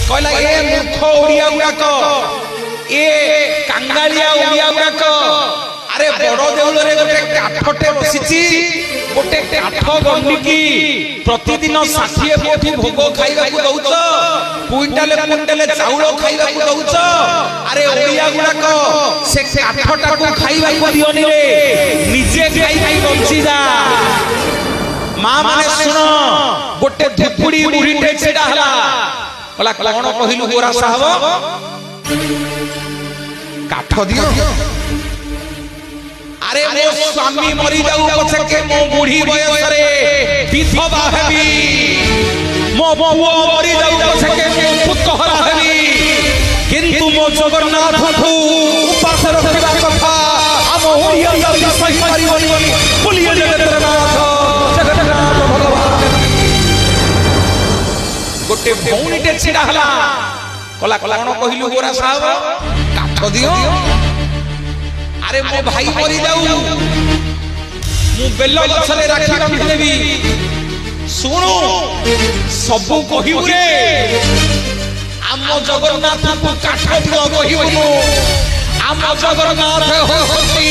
कहला ए मूर्ख ओडिया गुड़ाक ए कांगालिया ओडिया गुड़ाक अरे बड़ देउल रे गोटे काठटे बसिची गोटे काठ गंडिकी प्रतिदिन 60 कोठी भोग खाइबा को दउछ क्विंटाले क्विंटाले चाउल खाइबा को दउछ अरे ओडिया गुड़ाक से काठटा को खाइबा को दियोनी रे निजे खाइ खाइ बंची जा मां माने सुनो गोटे धुपुड़ी बुढ़ीटे छेड़ा हला बोला कोन कहिलु गोरा साहब काठ दियो अरे मो स्वामी मरी जाऊ पछे के मो बुढ़ी बयस रे विधवा हेबी मो बुआ मरी जाऊ पछे के मो पुतहरा हेबी किंतु मो जगन्नाथ को उपास रखिबा कथा हम ओडिया या सही परिवनी बोलिए जगन्नाथ जगन्नाथ भगवान गोटे भौणीटे छिड़ा हला कला कोन कहिलु गोरा साहब काठ दियो अरे मो भाई मरी जाऊ मु बेल्लो गछले राखी बांधी देबी सुनो सबु कहिबु रे आम जगन्नाथ को काठ दियो कहिबु आम जगन्नाथ होती